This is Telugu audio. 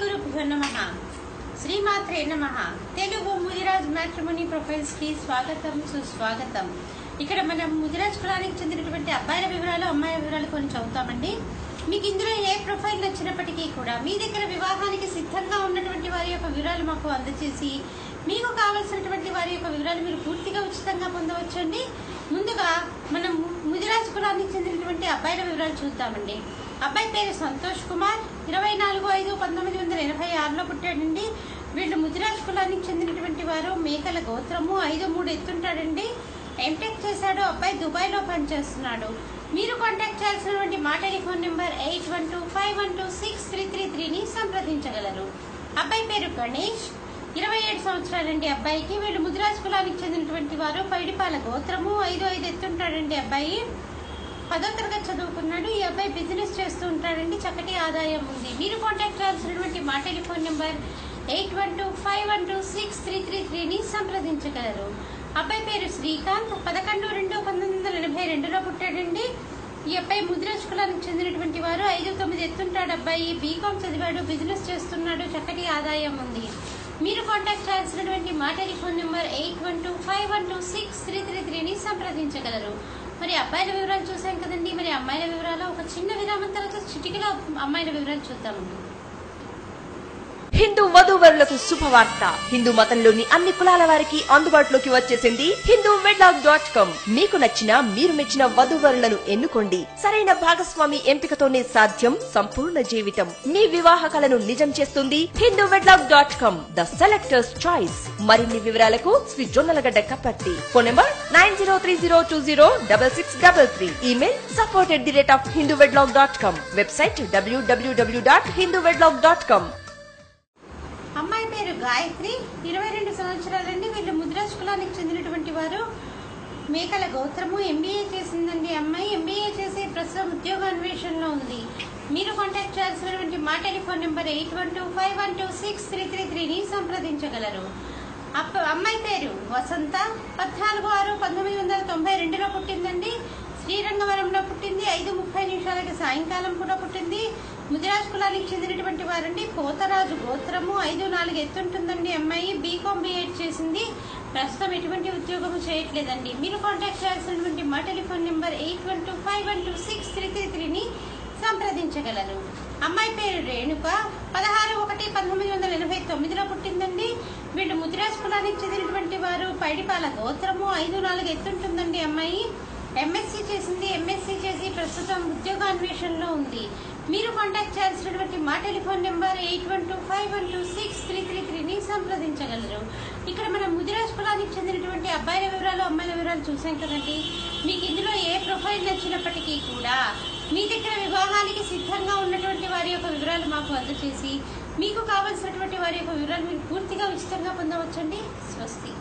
గురుభ్యో నమః శ్రీమాత్రే నమః తెలుగు ముదిరాజ్ మ్యాట్రిమోనీ ప్రొఫైల్స్ కి స్వాగతం సుస్వాగతం। ఇక్కడ మనం ముదిరాజ్ కులానికి చెందినటువంటి అబ్బాయిల వివరాలు అమ్మాయిల వివరాలు కొన్ని చదువుతామండి। మీకు ఇందులో ఏ ప్రొఫైల్ నచ్చినప్పటికీ కూడా మీ దగ్గర వివాహానికి సిద్ధంగా ఉన్నటువంటి వారి యొక్క వివరాలు మాకు అందజేసి మీకు కావాల్సినటువంటి వారి యొక్క వివరాలు మీరు పూర్తిగా ఉచితంగా పొందవచ్చండి। ముందుగా మనం ముదిరాజ్ కులానికి చెందినటువంటి అబ్బాయిల వివరాలు చూద్దామండి। అబ్బాయి పేరు సంతోష్ కుమార్, 24/5/1986లో పుట్టాడండి। వీళ్ళు ముదిరాజ్ కులానికి చెందినటువంటి వారు, మేకల గోత్రము, 5'3" ఎత్తుంటాడండి। ఎంటెక్ చేశాడు। అబ్బాయి దుబాయ్ లో పనిచేస్తున్నాడు। మీరు కాంటాక్ట్ చేయాల్సినటువంటి మా టెలిఫోన్ నెంబర్ 8125126333ని సంప్రదించగలరు। అబ్బాయి పేరు గణేష్, 27 సంవత్సరాలండి అబ్బాయికి। వీళ్ళు ముదిరాజ్ కులానికి చెందినటువంటి వారు, పైడిపాల గోత్రము, 5'5" ఎత్తుంటాడండి అబ్బాయి। 10వ తరగతి చదువుకున్నాడు। ఈ అబ్బాయి బిజినెస్ చేస్తూ ఉంటాడండి, చక్కటి ఆదాయం ఉంది। మీరు కాంటాక్ట్ చేయాల్సినటువంటి మా టెలిఫోన్ నెంబర్ 8125126333ని సంప్రదించగలరు। అబ్బాయి పేరు శ్రీకాంత్, 11/2/1982లో పుట్టాడండి। ఈ అబ్బాయి ముదిరాజ్ కులానికి చెందినటువంటి వారు, 5'9" ఎత్తుంటాడు అబ్బాయి। బీకామ్ చదివాడు, బిజినెస్ చేస్తున్నాడు, చక్కటి ఆదాయం ఉంది। మీరు కాంటాక్ట్ చేయాల్సినటువంటి మా టెలిఫోన్ నెంబర్ 8125126333ని సంప్రదించగలరు। మరి అబ్బాయిల వివరాలు చూసాం కదండి, మరి అమ్మాయిల వివరాలు ఒక చిన్న విరామం తర్వాత చిటికలో అమ్మాయిల వివరాలు చూద్దామండి। హిందూ వధూవరులకు శుభవార్త। హిందూ మతంలోని అన్ని కులాల వారికి అందుబాటులోకి వచ్చేసింది hinduwedlock.com। మీకు నచ్చిన మీరు మెచ్చిన వధూవరులను ఎన్నుకోండి। సరైన భాగస్వామి ఎంపికతోనే సాధ్యం సంపూర్ణ జీవితం। మీ వివాహ కలను నిజం చేస్తుంది hinduwedlock.com, ద సెలెక్టర్స్ చాయిస్। మరిన్ని వివరాలకు Shri Jonnalagadda Kapparthi. Phone number 9030206633। Email support@hinduwedlock.com। Website www.hinduwedlock.com। అమ్మాయి పేరు గాయత్రి, 22 సంవత్సరాలండి। వీళ్ళు ముదిరాజ్ కులానికి చెందినటువంటి వారు, మేకల గోత్రము, ఎంబీఏ చేసిందండి అమ్మాయి। ఎంబీఏ చేసి ప్రస్తుతం ఉద్యోగ అన్వేషణలో ఉంది। మీరు కాంటాక్ట్ చేయాల్సినటువంటి మా టెలిఫోన్ నెంబర్ 8125126333ని సంప్రదించగలరు। అమ్మాయి పేరు వసంత, 14/6/1992లో పుట్టిందండి। శ్రీరంగవరంలో పుట్టింది। 5:30 సాయంకాలం కూడా పుట్టింది। ముదిరాజ్ కులానికి చెందినటువంటి వారండి, పోతరాజు గోత్రము, 5'4" ఎత్తుంటుందండి అమ్మాయి। బీకామ్ బీఎడ్ చేసింది, ప్రస్తుతం ఎటువంటి ఉద్యోగము చేయట్లేదండి। మీరు కాంటాక్ట్ చేయాల్సినటువంటి మా టెలిఫోన్ నెంబర్ 8125126333ని సంప్రదించగలరు। అమ్మాయి పేరు రేణుక, 16/1/1989లో పుట్టిందండి। వీళ్ళు ముదిరాజ్ కులానికి చెందినటువంటి వారు, పైడిపాల గోత్రము, 5'4" ఎత్తుంటుందండి అమ్మాయి। ఎంఎస్సీ చేసింది, ఎంఎస్సీ చేసి ప్రస్తుతం ఉద్యోగ అన్వేషణలో ఉంది। మీరు కాంటాక్ట్ చేయాల్సినటువంటి మా టెలిఫోన్ నెంబర్ 8125126333ని సంప్రదించగలరు। ఇక్కడ మనం ముదిరాజ్ కులానికి చెందినటువంటి అబ్బాయిల వివరాలు అమ్మాయిల వివరాలు చూసాం కదండి। మీకు ఇందులో ఏ ప్రొఫైల్ నచ్చినప్పటికీ కూడా మీ దగ్గర వివాహానికి సిద్ధంగా ఉన్నటువంటి వారి యొక్క వివరాలు మాకు అందజేసి మీకు కావలసినటువంటి వారి యొక్క వివరాలు మీరు పూర్తిగా ఉచితంగా పొందవచ్చండి। స్వస్తి।